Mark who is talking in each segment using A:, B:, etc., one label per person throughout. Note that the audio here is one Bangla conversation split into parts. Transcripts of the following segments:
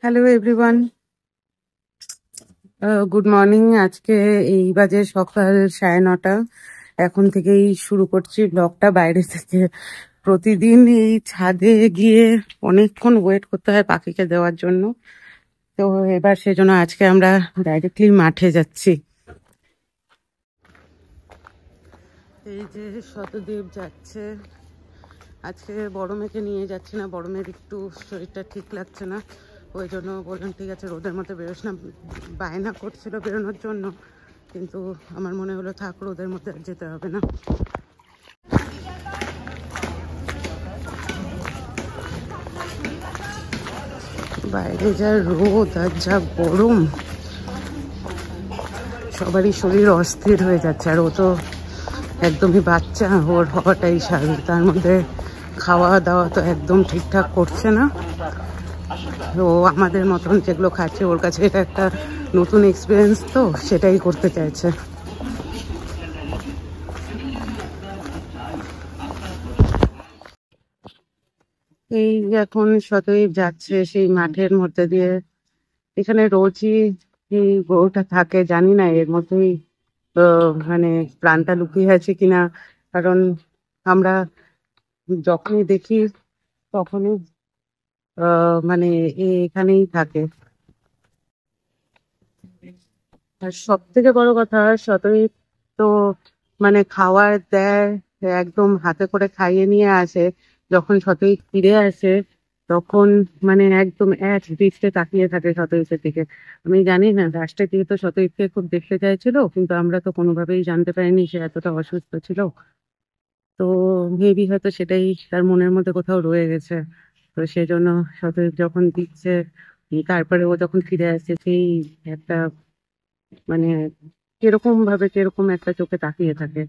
A: Hello everyone, good morning. আজকে এই বাজে সকাল 9:30। এখন থেকেই শুরু করছি ব্লগটা বাইরে থেকে। প্রতিদিন এই ছাদে গিয়ে অনেকক্ষণ ওয়েট করতে হয় পাখিকে দেওয়ার জন্য। তো এবার সেজন্য আজকে আমরা ডাইরেক্টলি মাঠে যাচ্ছি। এই যে শতদেব যাচ্ছে। আজকে বড় মেয়েকে নিয়ে যাচ্ছি না, বড় মেয়ের একটু শরীরটা ঠিক লাগছে না, ওই জন্য বললাম ঠিক আছে রোদের মধ্যে বেরোস না। বায়না করছিল বেরোনোর জন্য, কিন্তু আমার মনে হলো থাক, রোদের মধ্যে আর যেতে হবে না। বাইরে যা রোদ আর যা গরম, সবারই শরীর অস্থির হয়ে যাচ্ছে। আর ও তো একদমই বাচ্চা, ওর হওয়াটাই স্বাভাবিক। তার মধ্যে খাওয়া দাওয়া তো একদম ঠিকঠাক করছে না। ও আমাদের মতন যেগুলো খাচ্ছে, ওর কাছে এটা একটা নতুন এক্সপিরিয়েন্স, তো সেটাই করতে চাইছে। এই এখন শতদীপ যাচ্ছে সেই মাঠের মধ্যে দিয়ে। এখানে রোজই এই গরুটা থাকে, জানি না এর মধ্যেই মানে প্রাণটা লুকিয়ে আছে কিনা। কারণ আমরা যখনই দেখি তখনই মানে এখানেই থাকে। আর সব থেকে বড় কথা, শতদীপ তো মানে খাবার দেয়, একদম হাতে করে খাইয়ে নিয়ে আসে। যখন শতদীপ ফিরে আসে তখন মানে একদম এক দৃষ্টে তাকিয়ে থাকে শতদীপের দিকে। আমি জানি না, লাস্টের দিকে তো শতদীপকে খুব দেখতে চাইছিল, কিন্তু আমরা তো কোনোভাবেই জানতে পারিনি সে এতটা অসুস্থ ছিল। তো মেবি হয়তো সেটাই তার মনের মধ্যে কোথাও রয়ে গেছে। তো সেজন্য শতদীপ যখন দিচ্ছে, তারপরে ও যখন ফিরে আসছে, সেই একটা মানে কিরকম ভাবে কিরকম একটা চোখে তাকিয়ে থাকে।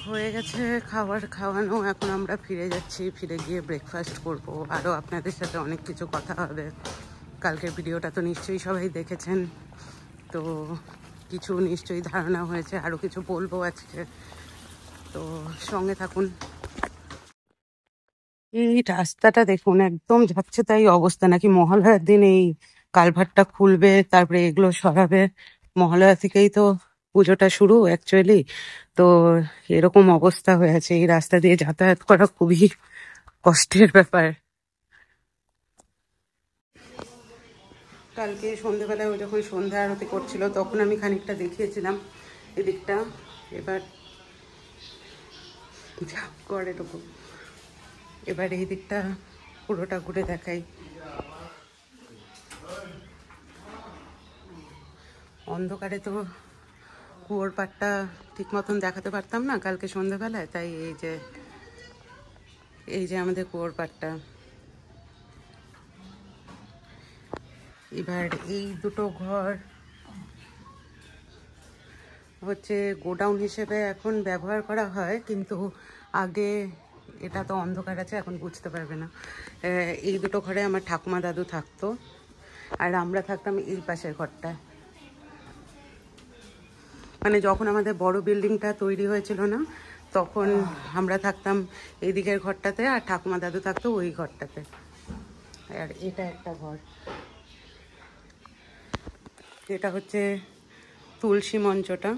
A: হয়ে গেছে খাবার খাওয়ানো, এখন আমরা ফিরে যাচ্ছি। ফিরে গিয়ে ব্রেকফাস্ট করব, আরও আপনাদের সাথে অনেক কিছু কথা হবে। কালকের ভিডিওটা তো নিশ্চয়ই সবাই দেখেছেন, তো কিছু নিশ্চয়ই ধারণা হয়েছে, আরও কিছু বলবো আজকে, তো সঙ্গে থাকুন। এই রাস্তাটা দেখুন, একদম যাচ্ছে তাই অবস্থা। নাকি মহালয়ার দিন এই কালভার্টটা খুলবে, তারপরে এগুলো সরাবে। মহালয়া থেকেই তো পুজোটা শুরু অ্যাকচুয়ালি। তো এরকম অবস্থা হয়ে আছে, এই রাস্তা দিয়ে যাতায়াত করা খুবই কষ্টের ব্যাপার। কালকে সন্ধ্যেবেলায় ও যখন সন্ধ্যা আরতি করছিল তখন আমি খানিকটা দেখিয়েছিলাম এদিকটা। এবার ঝাপ করে এরকম, এবার এই দিকটা পুরোটা ঘুরে দেখাই। অন্ধকারে তো কুয়োর পাড়টা ঠিক মতন দেখাতে পারতাম না কালকে সন্ধ্যেবেলায়, তাই এই যে আমাদের কুয়োর পাড়টা। এবার এই দুটো ঘর হচ্ছে গোডাউন হিসেবে এখন ব্যবহার করা হয়, কিন্তু আগে এটা তো অন্ধকার আছে, এখন বুঝতে পারবে না। এই দুটো ঘরে আমার ঠাকুমা দাদু থাকতো, আর আমরা থাকতাম এই পাশের ঘরটায়। মানে যখন আমাদের বড় বিল্ডিংটা তৈরি হয়েছিল না, তখন আমরা থাকতাম এই দিকের ঘরটাতে, আর ঠাকুমা দাদু থাকতো ওই ঘরটাতে। আর এটা একটা ঘর, এটা হচ্ছে তুলসী মঞ্চটা।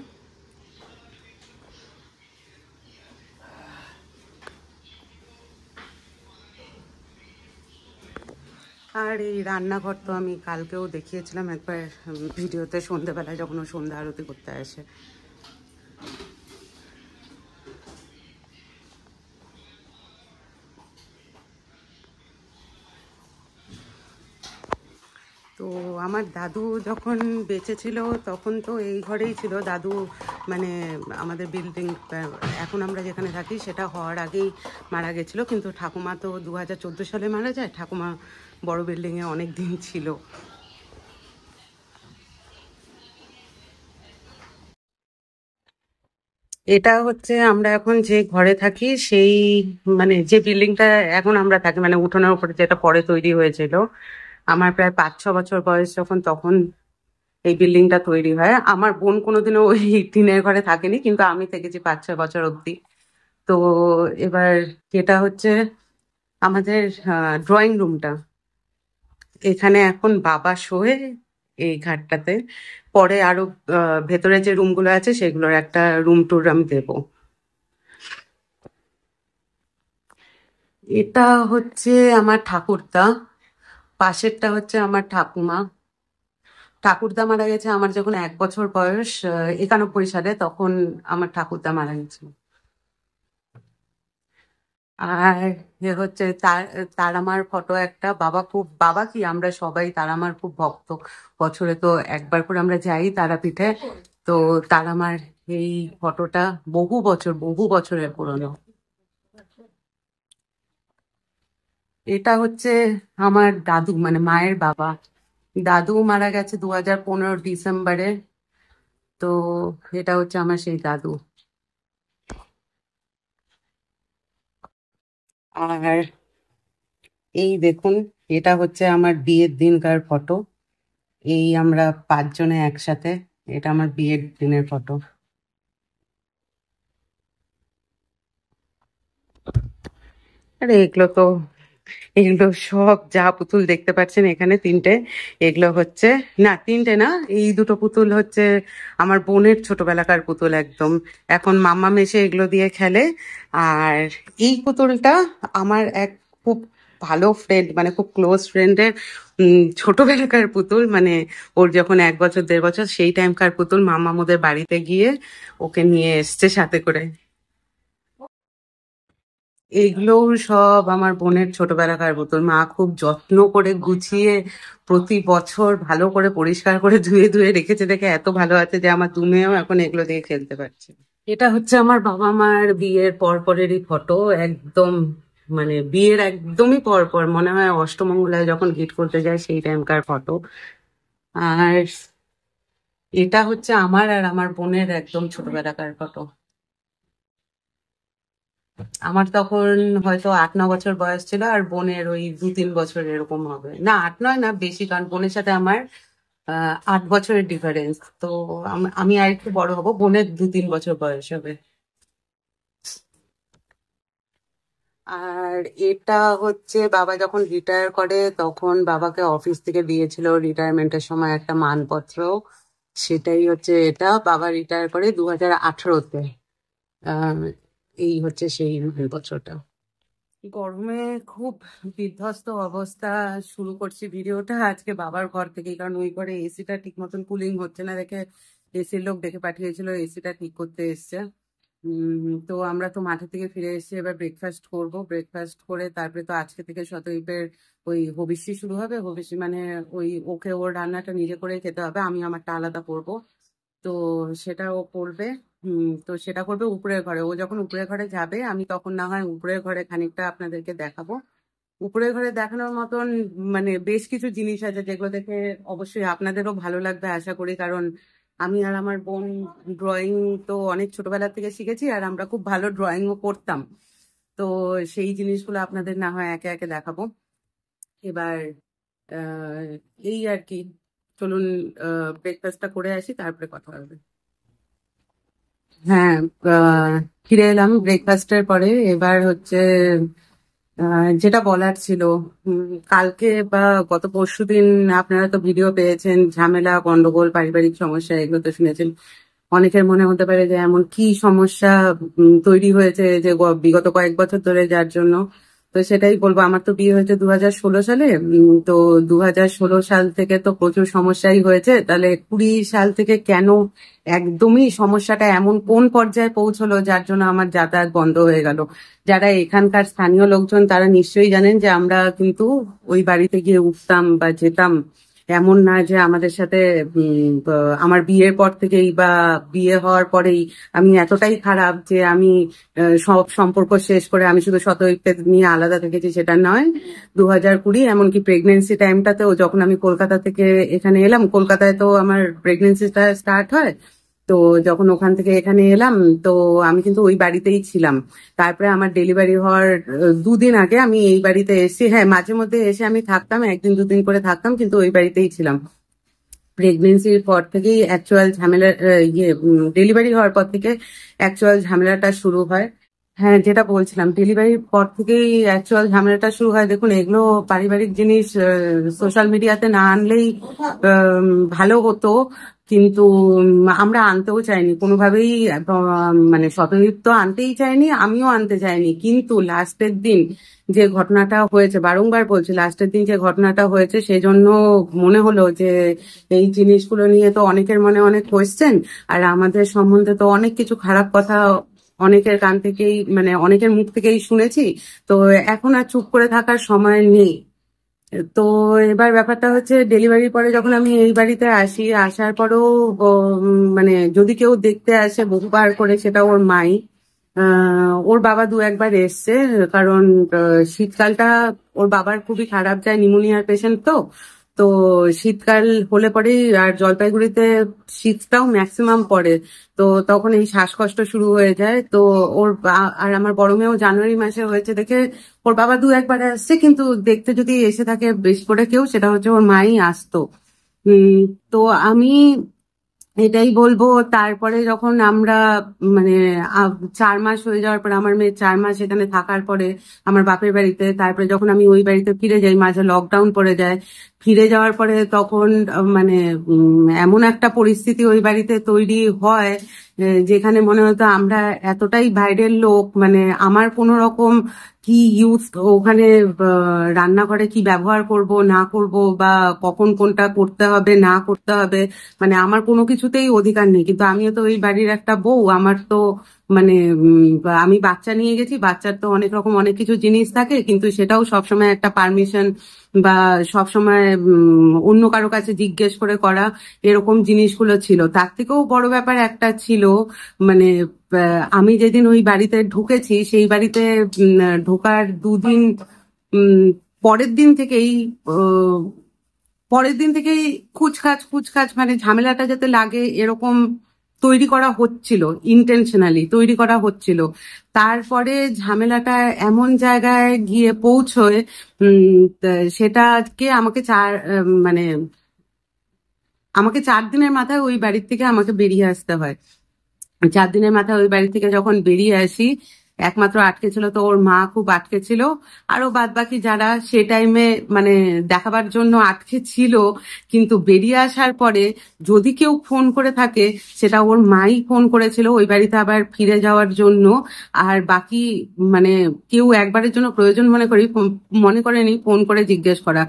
A: আর এই রান্নাঘর তো আমি কালকেও দেখিয়েছিলাম একবার ভিডিওতে, সন্ধ্যেবেলায় যখন ও সন্ধ্যা আরতি করতে আসে। তো আমার দাদু যখন বেঁচে ছিল তখন তো এই ঘরেই ছিল দাদু। মানে আমাদের বিল্ডিং, এখন আমরা যেখানে থাকি সেটা হওয়ার আগেই মারা গেছিলো, কিন্তু ঠাকুমা তো 2014 সালে মারা যায়। ঠাকুমা বড় বিল্ডিংয়ে অনেক দিন ছিল। এটা হচ্ছে আমরা এখন যে ঘরে থাকি সেই, মানে যে বিল্ডিংটা এখন আমরা থাকি, মানে উঠোনের উপরে যেটা পরে তৈরি হয়েছিল। আমার প্রায় 5-6 বছর বয়স যখন, তখন এই বিল্ডিংটা তৈরি হয়। আমার বোন কোনোদিনও ওই টিনের ঘরে থাকেনি, কিন্তু আমি থেকেছি 5-6 বছর অবধি। তো এবার যেটা হচ্ছে আমাদের ড্রয়িং রুমটা, এখানে এখন বাবা শোয় এই ঘাটটাতে। পরে আরো ভেতরে যে রুমগুলো আছে সেগুলোর একটা রুম ট্যুর আমি দেবো। এটা হচ্ছে আমার ঠাকুরদা, পাশেরটা হচ্ছে আমার ঠাকুমা। ঠাকুরদা মারা গেছে আমার যখন 1 বছর বয়স, 91 সালে, তখন আমার ঠাকুরদা মারা গেছে। আর এ হচ্ছে তারামার ফটো একটা। বাবা কি, আমরা সবাই তারামার খুব ভক্ত। বছরে তো একবার করে আমরা যাই তারাপীঠে। তো তারামার এই ফটোটা বহু বছরের পুরনো। এটা হচ্ছে আমার দাদু, মানে মায়ের বাবা। দাদু মারা গেছে 2015 ডিসেম্বরে। তো এটা হচ্ছে আমার সেই দাদু। আর এই দেখুন, এটা হচ্ছে আমার বিয়ের দিনকার ফটো। এই আমরা 5 জনে একসাথে, এটা আমার বিয়ের দিনের ফটো। আরে এগুলো সব যা পুতুল দেখতে পাচ্ছেন এখানে, 3টে। এগুলো হচ্ছে, না 3টে না, এই দুটো পুতুল হচ্ছে আমার বোনের ছোটবেলাকার পুতুল একদম। এখন মাম্মা মেশে এগুলো দিয়ে খেলে। আর এই পুতুলটা আমার এক খুব ভালো ফ্রেন্ড, মানে খুব ক্লোজ ফ্রেন্ডের ছোটবেলাকার পুতুল। মানে ওর যখন 1 বছর 1.5 বছর সেই টাইমকার পুতুল, মাম্মা ওদের বাড়িতে গিয়ে ওকে নিয়ে এসছে সাথে করে। এগুলো সব আমার বোনের ছোটবেলাকার বোতল। মা খুব যত্ন করে গুছিয়ে প্রতি বছর ভালো করে পরিষ্কার করে ধুয়ে ধুয়ে রেখেছে, দেখে এত ভালো আছে যে আমার 2 মেয়েও এখন এগুলো দিয়ে খেলতে পারছে। এটা হচ্ছে আমার বাবা মার বিয়ের পরপরেরই ফটো একদম। মানে বিয়ের একদমই পরপর, মনে হয় অষ্টমঙ্গলায় যখন গিট করতে যায় সেই টাইমকার ফটো। আর এটা হচ্ছে আমার আর আমার বোনের একদম ছোটবেলাকার ফটো। আমার তখন হয়তো 8-9 বছর বয়স ছিল, আর বোনের ওই 2-3 বছর এরকম হবে। না, 8 9 না, বেশি, কারণ বোনের সাথে আমার 8 বছরের ডিফারেন্স। তো আমি আর একটু বড় হব, বোনের 2-3 বছর বয়স হবে। আর এটা হচ্ছে বাবা যখন রিটায়ার করে তখন বাবাকে অফিস থেকে দিয়েছিল রিটায়ারমেন্টের সময় একটা মানপত্র। সেটাই হচ্ছে এটা। বাবা রিটায়ার করে 2018-তে। এই হচ্ছে সেই মানপত্রটা। গরমে খুব বিধ্বস্ত অবস্থা। শুরু করছি ভিডিওটা আজকে বাবার ঘর থেকে, কারণ ওই ঘরে এসিটা ঠিক মতন কুলিং হচ্ছে না দেখে এসির লোক ডেকে পাঠিয়েছিল, এসিটা ঠিক করতে এসছে। তো আমরা তো মাঠে থেকে ফিরে এসেছি, এবার ব্রেকফাস্ট করব। ব্রেকফাস্ট করে তারপরে তো আজকে থেকে শতদীপের ওই হবিষ্যি শুরু হবে। হবিষ্যি মানে ওই ওকে ওর রান্নাটা নিজে করে খেতে হবে, আমি আমারটা আলাদা করবো। তো সেটা ও করবে। তো সেটা করবে উপরের ঘরে। ও যখন উপরের ঘরে যাবে আমি তখন না হয় উপরের ঘরে খানিকটা আপনাদেরকে দেখাবো। উপরের ঘরে দেখানোর মতন মানে বেশ কিছু জিনিস আছে যেগুলো দেখে অবশ্যই আপনাদেরও ভালো লাগবে আশা করি, কারণ আমি আর আমার বোন ড্রয়িং তো অনেক ছোটবেলা থেকে শিখেছি, আর আমরা খুব ভালো ড্রয়িংও করতাম। তো সেই জিনিসগুলো আপনাদের না হয় একে একে দেখাবো। এবার আহ এই আর কি। চলুন ব্রেকফাস্টটা করে আসি, তারপরে কথা হবে। হ্যাঁ, ফিরে এলাম ব্রেকফাস্টের পরে। এবার হচ্ছে যেটা বলার ছিল, কালকে বা গত পরশুদিন আপনারা তো ভিডিও পেয়েছেন, ঝামেলা গন্ডগোল পারিবারিক সমস্যা এগুলো তো শুনেছেন। অনেকের মনে হতে পারে যে এমন কি সমস্যা তৈরি হয়েছে যে বিগত কয়েক বছর ধরে, যার জন্য। তো সেটাই বলবো, আমার তো বিয়ে হয়েছে 2016 সালে। তো 2016 সাল থেকে তো প্রচুর সমস্যাই হয়েছে, তাহলে 20 সাল থেকে কেন একদমই সমস্যাটা এমন কোন পর্যায়ে পৌঁছলো যার জন্য আমার যাতায়াত বন্ধ হয়ে গেল। যারা এখানকার স্থানীয় লোকজন তারা নিশ্চয়ই জানেন যে আমরা কিন্তু ওই বাড়িতে গিয়ে উঠতাম বা যেতাম। এমন না যে আমাদের সাথে আমার বিয়ের পর থেকেই বা বিয়ে হওয়ার পরেই আমি এতটাই খারাপ যে আমি সব সম্পর্ক শেষ করে আমি শুধু শতৈক্যে নিয়ে আলাদা থেকেছি, সেটা নয়। 2020 এমনকি প্রেগনেন্সি টাইমটাতেও যখন আমি কলকাতা থেকে এখানে এলাম, কলকাতায় তো আমার প্রেগনেন্সিটা স্টার্ট হয়। তো যখন ওখান থেকে এখানে এলাম, তো আমি কিন্তু ওই বাড়িতেই ছিলাম। তারপরে আমার ডেলিভারি হওয়ার 2 দিন আগে আমি এই বাড়িতে এসেছি। হ্যাঁ, মাঝে মধ্যে এসে আমি থাকতাম, 1 দিন 2 দিন করে থাকতাম, কিন্তু ওই বাড়িতেই ছিলাম। প্রেগনেন্সির পর থেকেই অ্যাকচুয়াল ঝামেলা, ডেলিভারি হওয়ার পর থেকে অ্যাকচুয়াল ঝামেলাটা শুরু হয়। হ্যাঁ, যেটা বলছিলাম, ডেলিভারির পর থেকেই অ্যাকচুয়াল ঝামেলাটা শুরু হয়। দেখুন, এগুলো পারিবারিক জিনিস, সোশ্যাল মিডিয়াতে না আনলেই ভালো হতো, কিন্তু আমরা আনতেও চাইনি কোনোভাবেই। মানে শতদীপ তো আনতেই চাইনি, আমিও আনতে চাইনি, কিন্তু লাস্টের দিন যে ঘটনাটা হয়েছে, বারংবার বলছি, লাস্টের দিন যে ঘটনাটা হয়েছে, সেজন্য মনে হলো যে এই জিনিসগুলো নিয়ে তো অনেকের মনে অনেক কোয়েশ্চেন, আর আমাদের সম্বন্ধে তো অনেক কিছু খারাপ কথা অনেকের কান থেকেই, মানে অনেকের মুখ থেকেই শুনেছি। তো এখন আর চুপ করে থাকার সময় নেই। তো এবার ব্যাপারটা হচ্ছে, ডেলিভারির পরে যখন আমি এই বাড়িতে আসি, আসার পরেও মানে যদি কেউ দেখতে আসে বহুবার করে, সেটা ওর মাই। ওর বাবা দু একবার এসছে, কারণ শীতকালটা ওর বাবার খুবই খারাপ যায়, নিউমোনিয়ার পেশেন্ট তো। তো শীতকাল হলে পরেই, আর জলপাইগুড়িতে শীতটাও ম্যাক্সিমাম পড়ে, তো তখন এই শ্বাসকষ্ট শুরু হয়ে যায়। তো আর আমার বড় মেয়েও জানুয়ারি মাসে হয়েছে দেখে ওর বাবা দু একবার আসছে, কিন্তু দেখতে যদি এসে থাকে বেশি করে কেউ, সেটা হচ্ছে ওর মাই আসতো। উম তো আমি এটাই বলবো। তারপরে যখন আমরা, মানে 4 মাস হয়ে যাওয়ার পরে, আমার মেয়ে 4 মাস এখানে থাকার পরে আমার বাপের বাড়িতে, তারপরে যখন আমি ওই বাড়িতে ফিরে যাই, মাঝে লকডাউন পড়ে যায়। ফিরে যাওয়ার পরে তখন মানে এমন একটা পরিস্থিতি ওই বাড়িতে তৈরি হয়, যেখানে মনে হতো আমরা এতটাই বাইরের লোক, মানে আমার কোনো রকম কি ইউজ ওখানে, রান্নাঘরে কি ব্যবহার করব না করব, বা কখন কোনটা করতে হবে না করতে হবে, মানে আমার কোনো কিছুতেই অধিকার নেই। কিন্তু আমিও তো ওই বাড়ির একটা বউ, আমার তো মানে আমি বাচ্চা নিয়ে গেছি, বাচ্চার তো অনেক রকম অনেক কিছু জিনিস থাকে, কিন্তু সেটাও সবসময় একটা পারমিশন, বা সবসময় অন্য কারো কাছে জিজ্ঞেস করে করা, এরকম জিনিসগুলো ছিল। তার থেকেও বড় ব্যাপার একটা ছিল, মানে আমি যেদিন ওই বাড়িতে ঢুকেছি, সেই বাড়িতে ঢোকার 2 দিন উম, পরের দিন থেকেই আহ, পরের দিন থেকেই খুচখাচ খুচখাচ, মানে ঝামেলাটা যাতে লাগে এরকম তৈরি করা হচ্ছিল, ইন্টেনশনালি তৈরি করা হচ্ছিল। তারপরে ঝামেলাটা এমন জায়গায় গিয়ে পৌঁছয়, সেটাকে আমাকে মানে আমাকে 4 দিনের মাথায় ওই বাড়ির থেকে আমাকে বেরিয়ে আসতে হয়। 4 দিনের মাথায় ওই বাড়ি থেকে যখন বেরিয়ে আসি, একমাত্র আটকে ছিল তো ওর মা, খুব আটকে ছিল। আরো বাদ বাকি যারা সে টাইমে মানে দেখাবার জন্য আটকে ছিল, কিন্তু বেরিয়ে আসার পরে যদি কেউ ফোন করে থাকে, সেটা ওর মাই ফোন করেছিল ওই বাড়িতে আবার ফিরে যাওয়ার জন্য। আর বাকি মানে কেউ একবারের জন্য প্রয়োজন মনে করেনি ফোন করে জিজ্ঞেস করা।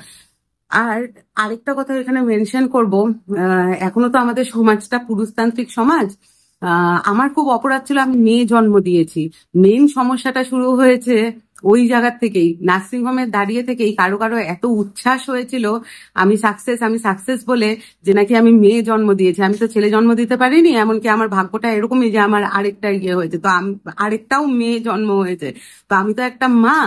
A: আর আরেকটা কথা এখানে মেনশন করব, এখনো তো আমাদের সমাজটা পুরুষতান্ত্রিক সমাজ। আমার খুব অপরাধ ছিল, আমি মেয়ে জন্ম দিয়েছি। মেন সমস্যাটা শুরু হয়েছে ওই জায়গার থেকেই, নার্সিং হোমের দাঁড়িয়ে থেকেই কারো কারো এত উচ্ছ্বাস হয়েছিল আমি সাকসেস বলে, যে নাকি আমি মেয়ে জন্ম দিয়েছি। আমি তো ছেলে জন্ম দিতে পারিনি, এমনকি আমার ভাগ্যটা এরকমই যে আমার আরেকটা ইয়ে হয়েছে, তো আরেকটাও মেয়ে জন্ম হয়েছে। তো আমি তো একটা মা,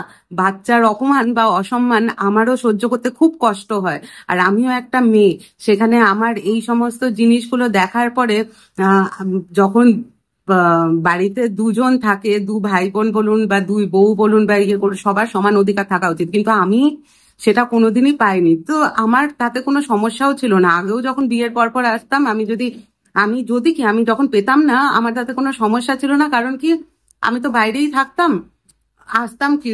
A: বাচ্চার অপমান বা অসম্মান আমারও সহ্য করতে খুব কষ্ট হয়। আর আমিও একটা মেয়ে, সেখানে আমার এই সমস্ত জিনিসগুলো দেখার পরে যখন বাড়িতে দুজন থাকে, দু ভাই বোন বলুন বা দুই বউ বলুন বা ইয়ে করুন, সবার সমান অধিকার থাকা উচিত, কিন্তু আমি সেটা কোনোদিনই পাইনি। তো আমার তাতে কোনো সমস্যাও ছিল না। আগেও যখন বিয়ের পর পর আসতাম, আমি যখন পেতাম না, আমার তাতে কোনো সমস্যা ছিল না। কারণ কি, আমি তো বাইরেই থাকতাম, আসতাম কি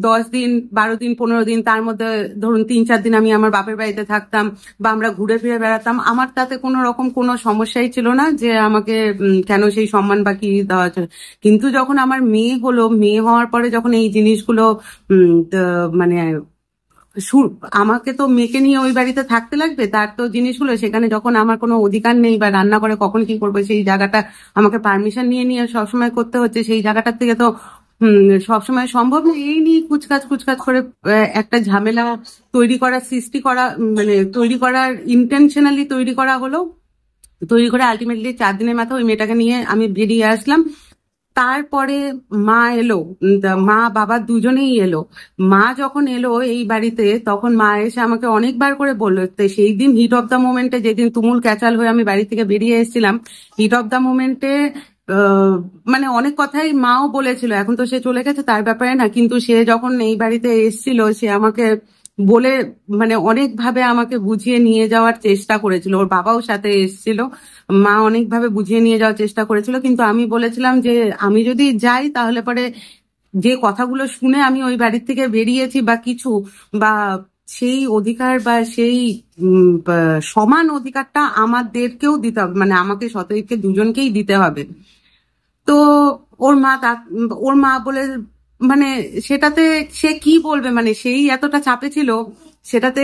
A: 10 দিন, 12 দিন, 15 দিন, তার মধ্যে ধরুন 3-4 দিন আমি আমার বাপের বাড়িতে থাকতাম, বা আমরা ঘুরে ফিরে বেড়াতাম। আমার তাতে কোনো রকম কোনো সমস্যাই ছিল না যে আমাকে কেন সেই সম্মান বা কি দেওয়া হচ্ছে। কিন্তু যখন আমার মেয়ে হলো, মেয়ে হওয়ার পরে যখন এই জিনিসগুলো মানে সুর, আমাকে তো মেয়েকে নিয়ে ওই বাড়িতে থাকতে লাগবে, তার তো জিনিসগুলো সেখানে যখন আমার কোনো অধিকার নেই, বা রান্না করে কখন কি করবো সেই জায়গাটা আমাকে পারমিশন নিয়ে নিয়ে সবসময় করতে হচ্ছে, সেই জায়গাটার থেকে তো সবসময় সম্ভব না। এই নিয়ে কুচকাচ কুচকাচ করে একটা ঝামেলা সৃষ্টি করা, মানে তৈরি করার ইন্টেনশনালি তৈরি করা হলো। তৈরি করে আলটিমেটলি 4 দিনের মাথায় ওই মেয়েটাকে নিয়ে আমি বেরিয়ে আসলাম। তারপরে মা এলো, মা বাবা দুজনেই এলো। মা যখন এলো এই বাড়িতে, তখন মা এসে আমাকে অনেকবার করে বললো, তো সেই দিন হিট অফ দ্য মোমেন্টে, যেদিন তুমুল ক্যাচাল হয়ে আমি বাড়ি থেকে বেরিয়ে এসেছিলাম, হিট অফ দ্য মোমেন্টে মানে অনেক কথাই মাও বলেছিল, এখন তো সে চলে গেছে তার ব্যাপারে না, কিন্তু সে যখন এই বাড়িতে এসেছিল, সে আমাকে বলে মানে অনেকভাবে আমাকে বুঝিয়ে নিয়ে যাওয়ার চেষ্টা করেছিল, ওর বাবাও সাথে এসেছিল, মা অনেকভাবে বুঝিয়ে নিয়ে যাওয়ার চেষ্টা করেছিল, কিন্তু আমি বলেছিলাম যে আমি যদি যাই তাহলে পরে যে কথাগুলো শুনে আমি ওই বাড়ির থেকে বেরিয়েছি বা কিছু, বা সেই অধিকার বা সেই সমান অধিকারটা আমাদেরকেও দিতে হবে, মানে আমাকে শতইকে দুজনকেই দিতে হবে। তো ওর মা বলে মানে সেটাতে সে কি বলবে, মানে সেই এতটা চাপে ছিল, সেটাতে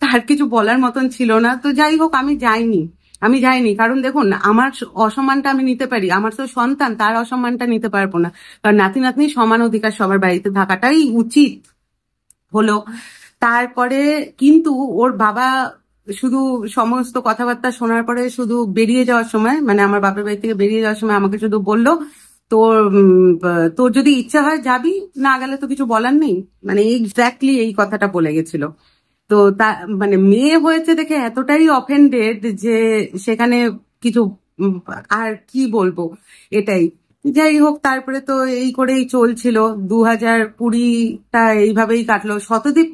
A: তার কিছু বলার মতন ছিল না। তো যাই হোক, আমি যাইনি কারণ দেখুন, আমার অসম্মানটা আমি নিতে পারি, আমার তো সন্তান, তার অসম্মানটা নিতে পারবো না। কারণ নাতি নাতনি সমান অধিকার, সবার বাড়িতে থাকাটাই উচিত হলো। তারপরে কিন্তু ওর বাবা শুধু সমস্ত কথাবার্তা শোনার পরে শুধু বেরিয়ে যাওয়ার সময়, মানে আমার বাপের বাড়ি থেকে বেরিয়ে যাওয়ার সময় আমাকে শুধু বলল, তোর যদি ইচ্ছা হয় যাবি, না গেলে তো কিছু বলার নেই, মানে এক্স্যাক্টলি এই কথাটা বলে গেছিল। তো তা মানে মেয়ে হয়েছে দেখে এতটাই অফেন্ডেড যে সেখানে কিছু উম, আর কি বলবো, এটাই। যাই হোক, তারপরে তো এই করেই চলছিল। 2020টা এইভাবেই কাটলো। শতদীপ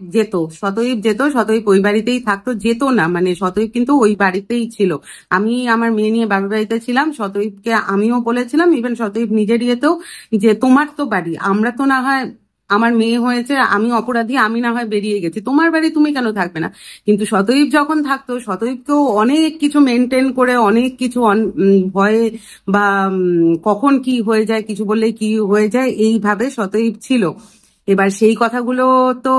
A: ওই বাড়িতেই থাকতো, যেত না, মানে শতদীপ কিন্তু ওই বাড়িতেই ছিল। আমি আমার মেয়ে নিয়ে বাবার বাড়িতে ছিলাম, শতদীপকে আমিও বলেছিলাম, ইভেন শতদীপ নিজের ইয়েতেও, যে তোমার তো বাড়ি, আমরা তো না হয়, আমার মেয়ে হয়েছে, আমি অপরাধী, আমি না হয় বেরিয়ে গেছি, তোমার বাড়ি তুমি কেন থাকবে না। কিন্তু শতদীপ যখন থাকতো, শতদীপকেও অনেক কিছু মেনটেন করে, অনেক কিছু ভয়ে বা কখন কি হয়ে যায়, কিছু বললেই কি হয়ে যায়, এইভাবে শতদীপ ছিল। এবার সেই কথাগুলো তো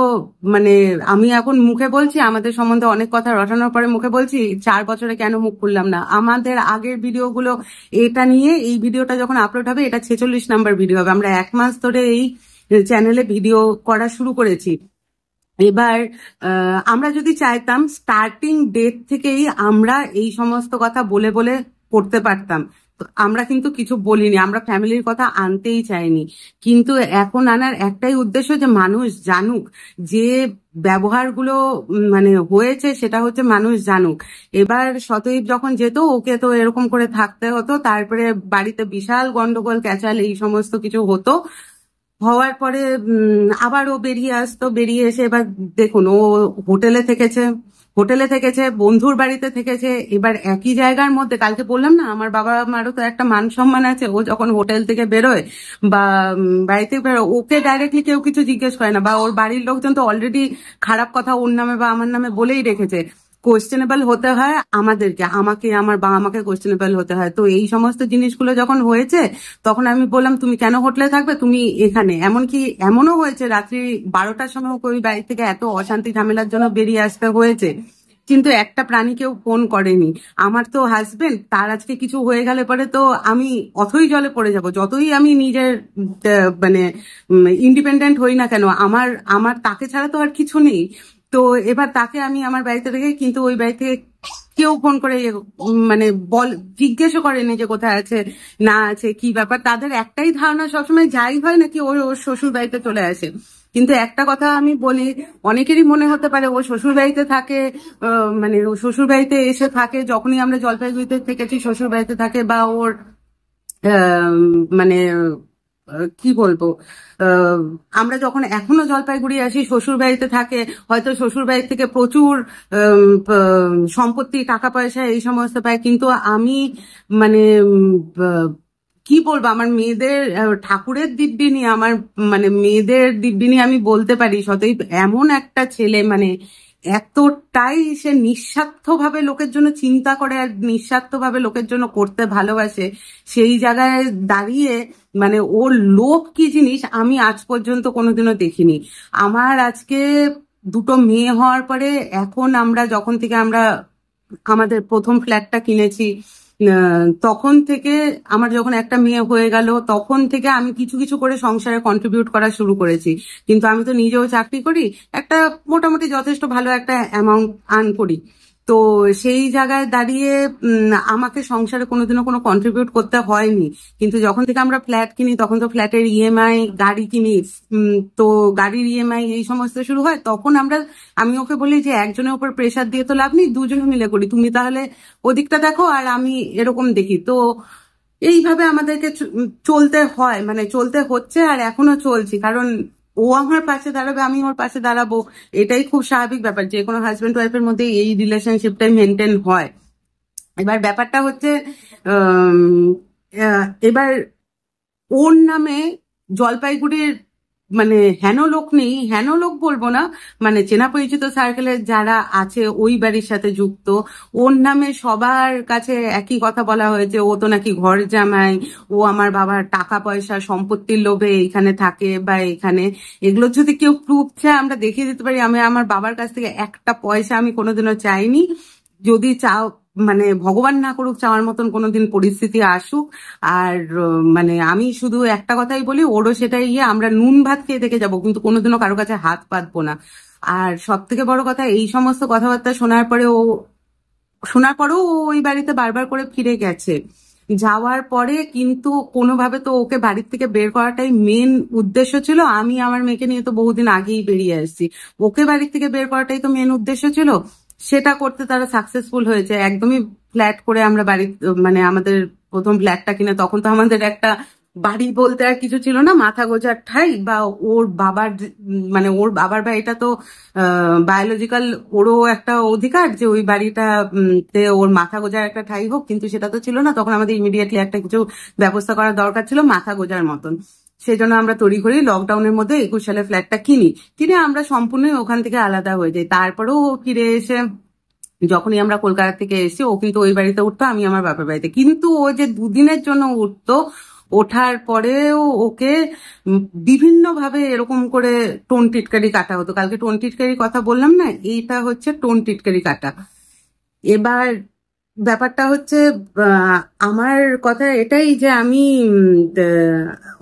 A: মানে আমি এখন মুখে বলছি, আমাদের সম্বন্ধে অনেক কথা রটানোর পরে মুখে বলছি, 4 বছরে কেন মুখ খুললাম না। আমাদের আগের ভিডিওগুলো এটা নিয়ে, এই ভিডিওটা যখন আপলোড হবে, এটা 46 নম্বর ভিডিও হবে। আমরা 1 মাস ধরে এই চ্যানেলে ভিডিও করা শুরু করেছি। এবার আমরা যদি চাইতাম, স্টার্টিং ডেট থেকেই আমরা এই সমস্ত কথা বলে বলে করতে পারতাম। তো আমরা কিন্তু কিছু বলিনি, আমরা ফ্যামিলির কথা আনতেই চাইনি। কিন্তু এখন আনার একটাই উদ্দেশ্য, যে মানুষ জানুক, যে ব্যবহারগুলো মানে হয়েছে, সেটা হচ্ছে মানুষ জানুক। এবার শতদীপ যখন যেত, ওকে তো এরকম করে থাকতে হতো, তারপরে বাড়িতে বিশাল গন্ডগোল ক্যাচাল এই সমস্ত কিছু হতো। হওয়ার পরে আবার ও বেরিয়ে আসতো, বেরিয়ে এসে এবার দেখুন, ও হোটেলে থেকেছে, বন্ধুর বাড়িতে থেকেছে। এবার একই জায়গার মধ্যে, কালকে বললাম না, আমার বাবা মারও তো একটা মান সম্মান আছে। ও যখন হোটেল থেকে বেরোয় বা বাড়ি থেকে বেরোয়, ওকে ডাইরেক্টলি কেউ কিছু জিজ্ঞেস করে না, বা ওর বাড়ির লোকজন তো অলরেডি খারাপ কথা ওর নামে বা আমার নামে বলেই রেখেছে। কোয়েশ্চেনেবল হতে হয় আমাদেরকে, আমার বাবা মাকে কোয়েশ্চেনেবল হতে হয়। তো এই সমস্ত জিনিসগুলো যখন হয়েছে, তখন আমি বললাম, তুমি কেন হোটেলে থাকবে, তুমি এখানে। এমনকি এমনও হয়েছে, রাত্রি 12টার সময় ওকে ওই বাড়ি থেকে এত অশান্তি ঝামেলার জন্য বেরিয়ে আসতে হয়েছে, কিন্তু একটা প্রাণীকেও ফোন করেনি। আমার তো হাজবেন্ড, তার আজকে কিছু হয়ে গেলে পরে তো আমি অথই জলে পড়ে যাব, যতই আমি নিজের মানে ইন্ডিপেন্ডেন্ট হই না কেন, আমার আমার তাকে ছাড়া তো আর কিছু নেই। তো এবার তাকে আমি আমার বাড়িতে রেখে, কিন্তু ওই বাড়ি থেকে কেউ ফোন করে মানে জিজ্ঞেসও করেনি যে কোথায় আছে না আছে, কি ব্যাপার। তাদের একটাই ধারণা সবসময়, যাই হয় নাকি ওর ওর শ্বশুর বাড়িতে চলে আসে। কিন্তু একটা কথা আমি বলি, অনেকেরই মনে হতে পারে ও শ্বশুর বাড়িতে থাকে, মানে ও শ্বশুর বাড়িতে এসে থাকে, যখনই আমরা জলপাইগুড়িতে থেকেছি শ্বশুর বাড়িতে থাকে, বা ওর মানে কি বলবো, আহ, আমরা যখন এখনো জলপাইগুড়ি আসি, শ্বশুর বাড়িতে থাকে, হয়তো শ্বশুর বাড়ি থেকে প্রচুর সম্পত্তি, টাকা পয়সা এই সমস্ত পায়। কিন্তু আমি মানে কি বলবো, আমার মেয়েদের ঠাকুরের দিব্যি নিয়ে, আমার মানে মেয়েদের দিব্যি নিয়ে আমি বলতে পারি, সতই এমন একটা ছেলে, মানে এতটাই সে নিঃস্বার্থভাবে লোকের জন্য চিন্তা করে আর নিঃস্বার্থভাবে লোকের জন্য করতে ভালোবাসে। সেই জায়গায় দাঁড়িয়ে মানে ওর লোভ কি জিনিস আমি আজ পর্যন্ত কোনোদিনও দেখিনি। আমার আজকে দুটো মেয়ে হওয়ার পরে, এখন আমরা যখন থেকে আমরা আমাদের প্রথম ফ্ল্যাটটা কিনেছি, তখন থেকে, আমার যখন একটা মেয়ে হয়ে গেল, তখন থেকে আমি কিছু কিছু করে সংসারে কন্ট্রিবিউট করা শুরু করেছি। কিন্তু আমি তো নিজেও চাকরি করি, একটা মোটামুটি যথেষ্ট ভালো একটা অ্যামাউন্ট আর্ন করি। তো সেই জায়গায় দাঁড়িয়ে আমাকে সংসারে কোনোদিনও কোনো কন্ট্রিবিউট করতে হয়নি। কিন্তু যখন থেকে আমরা ফ্ল্যাট কিনি, তখন তো ফ্ল্যাটের ইএমআই, গাড়ি কিনি, তো গাড়ির ইএমআই এই সমস্ত শুরু হয়, তখন আমি ওকে বলি যে একজনের উপর প্রেশার দিয়ে তো লাভ নেই, দুজনে মিলে করি, তুমি তাহলে ওদিকটা দেখো আর আমি এরকম দেখি। তো এইভাবে আমাদেরকে চলতে হয়, মানে চলতে হচ্ছে, আর এখনো চলছি। কারণ ও আমার পাশে দাঁড়াবে, আমি ওর পাশে দাঁড়াবো, এটাই খুব স্বাভাবিক ব্যাপার, যে কোনো হাজবেন্ড ওয়াইফের মধ্যে এই রিলেশনশিপটাই মেনটেন হয়। এবার ব্যাপারটা হচ্ছে এবার ওর নামে জলপাইগুড়ির মানে হেন লোক নেই, হেন লোক বলবো না, মানে চেনা পরিচিত সার্কেলের যারা আছে ওই বাড়ির সাথে যুক্ত, ওর নামে সবার কাছে একই কথা বলা হয়েছে, ও তো নাকি ঘর জামাই, ও আমার বাবার টাকা পয়সা সম্পত্তির লোভে এখানে থাকে বা এখানে। এগুলো যদি কেউ প্রুফ চায় আমরা দেখিয়ে দিতে পারি। আমি আমার বাবার কাছ থেকে একটা পয়সা আমি কোনোদিনও চাইনি। যদি চাও, মানে ভগবান না করুক চাওয়ার মতন কোনোদিন পরিস্থিতি আসুক। আর মানে আমি শুধু একটা কথাই বলি, ওরও সেটাই, আমরা নুন ভাত খেয়ে থেকে যাবো, কিন্তু কোনোদিনও কারো কাছে হাত পাতবো না। আর সব থেকে বড় কথা, এই সমস্ত কথাবার্তা শোনার পরেও ও ওই বাড়িতে বারবার করে ফিরে গেছে। যাওয়ার পরে কিন্তু কোনোভাবে তো ওকে বাড়ির থেকে বের করাটাই মেন উদ্দেশ্য ছিল। আমি আমার মেয়েকে নিয়ে তো বহুদিন আগেই বেরিয়ে আসছি, ওকে বাড়ির থেকে বের করাটাই তো মেন উদ্দেশ্য ছিল। সেটা করতে তারা সাকসেসফুল হয়েছে। একদমই ফ্ল্যাট করে আমরা বাড়ি, মানে আমাদের প্রথম ফ্ল্যাটটা কিনে তখন তো আমাদের একটা বাড়ি বলতে আর কিছু ছিল না, মাথা গোজার ঠাই বা ওর বাবার মানে ওর বাবার বাড়িটা তো বায়োলজিক্যাল, ওরও একটা অধিকার যে ওই বাড়িটা তে ওর মাথা গোজার একটা ঠাই হোক, কিন্তু সেটা তো ছিল না। তখন আমাদের ইমিডিয়েটলি একটা কিছু ব্যবস্থা করার দরকার ছিল মাথা গোজার মতন। সেই জন্য আমরা তড়িঘড়ি লকডাউনের মধ্যে 21 সালে ফ্ল্যাটটা কিনে আমরা সম্পূর্ণই ওখান থেকে আলাদা হয়ে যাই। তারপরেও ও ফিরে এসে, যখনই আমরা কলকাতা থেকে এসেছি, ও কিন্তু ওই বাড়িতে উঠতো, আমি আমার বাপের বাড়িতে। কিন্তু ও যে দুদিনের জন্য উঠতো, ওঠার পরেও ওকে বিভিন্ন ভাবে এরকম করে টোন টিটকারি কাটা হতো। কালকে টোন টিটকারি কথা বললাম না, এইটা হচ্ছে টোন টিটকারি কাটা। এবার ব্যাপারটা হচ্ছে আমার কথা এটাই যে আমি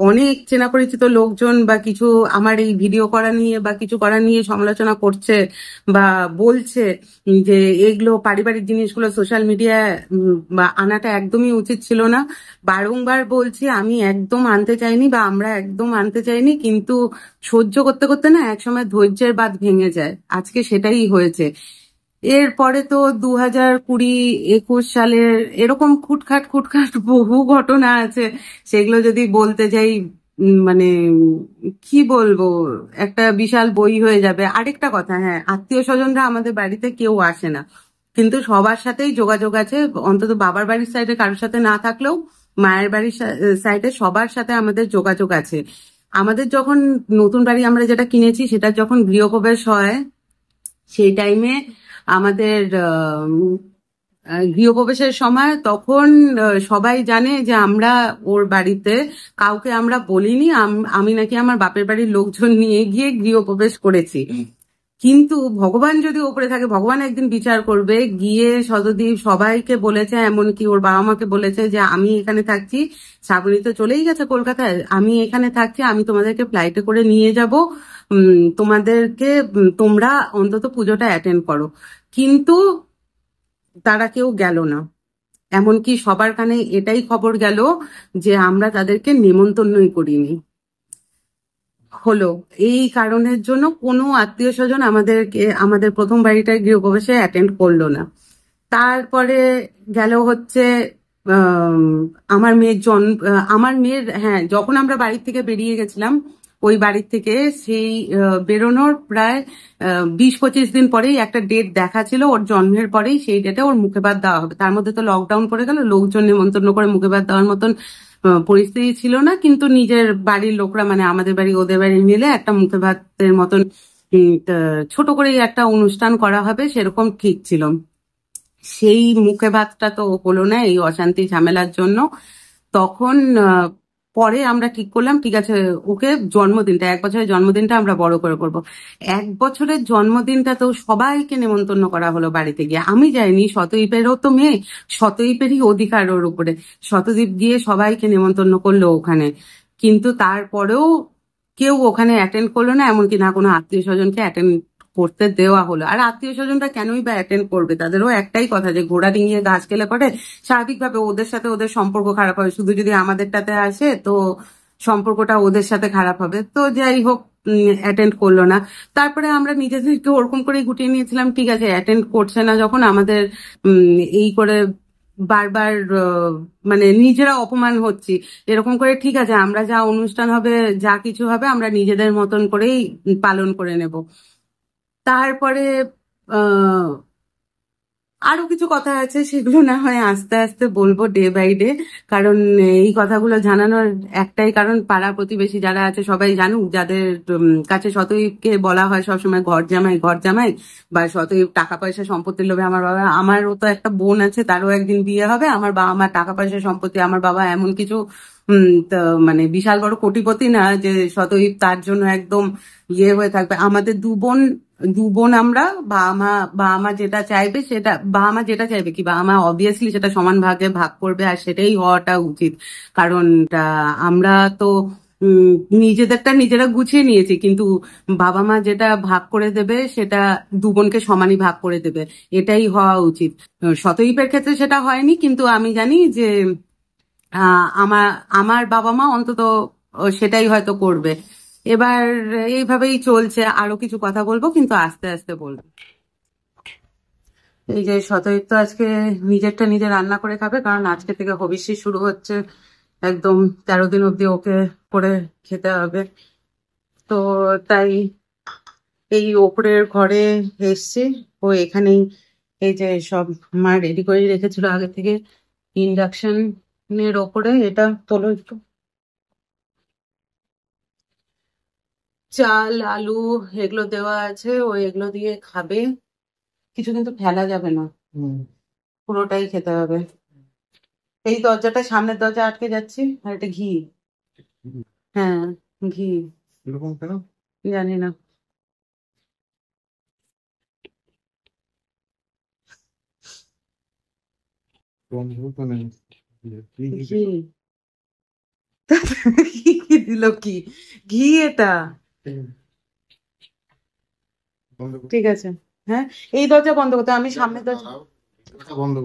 A: অনেক চেনা পরিচিত লোকজন বা কিছু আমার এই ভিডিও করা নিয়ে বা কিছু করা নিয়ে সমালোচনা করছে বা বলছে যে এগুলো পারিবারিক জিনিসগুলো সোশ্যাল মিডিয়ায় বা আনাটা একদমই উচিত ছিল না। বারংবার বলছি আমি একদম আনতে চাইনি বা আমরা একদম আনতে চাইনি, কিন্তু সহ্য করতে করতে না একসময় ধৈর্যের বাঁধ ভেঙে যায়। আজকে সেটাই হয়েছে। এরপরে তো 2020-21 সালের এরকম খুটখাট খুটখাট বহু ঘটনা আছে, সেগুলো যদি বলতে যাই মানে কি বলবো, একটা বিশাল বই হয়ে যাবে। আরেকটা কথা, হ্যাঁ, আত্মীয় স্বজনরা আমাদের বাড়িতে কেউ আসে না, কিন্তু সবার সাথেই যোগাযোগ আছে। অন্তত বাবার বাড়ির সাইডে কারোর সাথে না থাকলেও মায়ের বাড়ির সাইডে সবার সাথে আমাদের যোগাযোগ আছে। আমাদের যখন নতুন বাড়ি আমরা যেটা কিনেছি, সেটা যখন গৃহপ্রবেশ হয়, সেই টাইমে আমাদের গৃহপ্রবেশের সময় তখন সবাই জানে যে আমরা ওর বাড়িতে, কাউকে আমরা বলিনি আমি নাকি আমার বাপের বাড়ির লোকজন নিয়ে গিয়ে গৃহপ্রবেশ করেছি। কিন্তু ভগবান যদি ওপরে থাকে, ভগবান একদিন বিচার করবে। গিয়ে শতদ্বীপ সবাইকে বলেছে, এমনকি ওর বাবা মাকে বলেছে যে আমি এখানে থাকছি, শ্রাবণী তো চলেই গেছে কলকাতায়, আমি এখানে থাকছি, আমি তোমাদেরকে ফ্লাইটে করে নিয়ে যাব, তোমাদেরকে তোমরা অন্তত পুজোটা অ্যাটেন্ড করো। কিন্তু তারা কেউ গেল না। এমনকি সবার কানে এটাই খবর গেল যে আমরা তাদেরকে নেমন্তন্নই করিনি। হলো এই কারণের জন্য কোনো আত্মীয় স্বজন আমাদের প্রথম বাড়িটায় গৃহপ্রবেশে অ্যাটেন্ড করলো না। তারপরে গেল হচ্ছে আমার মেয়ের, হ্যাঁ, যখন আমরা বাড়ির থেকে বেরিয়ে গেছিলাম, ওই বাড়ির থেকে সেই বেরোনোর প্রায় 20-25 দিন পরেই একটা ডেট দেখা ছিল ওর জন্মের পরেই, সেই ডেটে ওর মুখে ভাত দেওয়া হবে। তার মধ্যে তো লকডাউন পড়ে গেল, লোকজন নেমন্তন্ন করে মুখে ভাত দেওয়ার মতন পরিস্থিতি ছিল না, কিন্তু নিজের বাড়ির লোকরা, মানে আমাদের বাড়ি ওদের বাড়ি মিলে একটা মুখে ভাতের মতন ছোট করেই একটা অনুষ্ঠান করা হবে সেরকম ঠিক ছিল। সেই মুখে ভাতটা তো হলো না এই অশান্তি ঝামেলার জন্য। তখন পরে আমরা ঠিক করলাম, ঠিক আছে, ওকে জন্মদিনটা, 1 বছরের জন্মদিনটা আমরা বড় করে করব। 1 বছরের জন্মদিনটা তো সবাইকে নেমন্তন্ন করা হলো বাড়িতে গিয়ে। আমি যাইনি, শতদীপেরও তো মেয়ে, শতদীপেরই অধিকার ওর উপরে। শতদীপ গিয়ে সবাইকে নেমন্তন্ন করলো ওখানে, কিন্তু তারপরেও কেউ ওখানে অ্যাটেন্ড করলো না, এমনকি না কোনো আত্মীয় স্বজনকে অ্যাটেন্ড করতে দেওয়া হলো। আর আত্মীয় স্বজনরা কেনই বা অ্যাটেন্ড করবে, তাদেরও একটাই কথা যে ঘোড়া ডিঙিয়ে গাছ কেলে পড়ে। স্বাভাবিকভাবে ওদের সাথে ওদের সম্পর্ক খারাপ হবে, শুধু যদি আমাদেরটাতে আসে তো সম্পর্কটা ওদের সাথে খারাপ হবে। তো যাই হোক, অ্যাটেন্ড করলো না। তারপরে আমরা নিজেদেরকে ওরকম করে গুটিয়ে নিয়েছিলাম, ঠিক আছে, অ্যাটেন্ড করছে না যখন, আমাদের এই করে বারবার মানে নিজেরা অপমান হচ্ছি। এরকম করে ঠিক আছে, আমরা যা অনুষ্ঠান হবে, যা কিছু হবে আমরা নিজেদের মতন করেই পালন করে নেব। তারপরে আহ আরো কিছু কথা আছে, সেগুলো না হয় আস্তে আস্তে বলবো ডে বাই ডে। কারণ এই কথাগুলো জানানোর একটাই কারণ, পাড়া প্রতিবেশী যারা আছে সবাই জানুক, যাদের কাছে শতইকে বলা হয় সবসময় ঘর জামাই ঘর জামাই, বা শতই টাকা পয়সা সম্পত্তির লোভে। আমার বাবা, আমারও তো একটা বোন আছে, তারও একদিন বিয়ে হবে। আমার বাবা আমার টাকা পয়সা সম্পত্তি, আমার বাবা এমন কিছু তো মানে বিশাল বড় কোটিপতি না যে শতই তার জন্য একদম হয়ে থাকবে। আমাদের দু বোন আমরা, বাবা মা যেটা চাইবে সেটা, বাবা মা যেটা চাইবে কি, বাবা মা অবভিয়াসলি সেটা সমান ভাগে ভাগ করবে, আর সেটাই হওয়াটা উচিত। কারণ আমরা তো উম, নিজেদেরটা নিজেরা গুছিয়ে নিয়েছি, কিন্তু বাবা মা যেটা ভাগ করে দেবে সেটা দু বোনকে সমানই ভাগ করে দেবে, এটাই হওয়া উচিত। শতদীপের ক্ষেত্রে সেটা হয়নি, কিন্তু আমি জানি যে আমার আমার বাবা মা অন্তত সেটাই হয়তো করবে। এবার এইভাবেই চলছে। আরো কিছু কথা বলবো, কিন্তু আস্তে আস্তে বলবো। এই যে শতদীপ তো আজকে নিজেরটা নিজে রান্না করে খাবে, কারণ আজকে থেকে হবিষ্যি শুরু হচ্ছে। একদম 13 দিন অব্দি ওকে করে খেতে হবে। তো তাই এই ওপরের ঘরে এসছি, ও এখানেই এই যে সব মা রেডি করে রেখেছিল আগে থেকে ইন্ডাকশনের ওপরে। এটা তোলো একটু, চাল আলু এগুলো দেওয়া আছে, ও এগুলো দিয়ে খাবে। কিছু কিন্তু ফেলা যাবে না, পুরোটাই খেতে হবে। এই দরজাটা, সামনের দরজা আটকে যাচ্ছি, আর এটা ঘি। হ্যাঁ, ঘি। এরকম কেন জানি না। ঘি কি কি দিল কি? ঘি এটা। ঠিক আছে। হ্যাঁ, এই দরজা বন্ধ করতে, আমি সামনের দরজা বন্ধ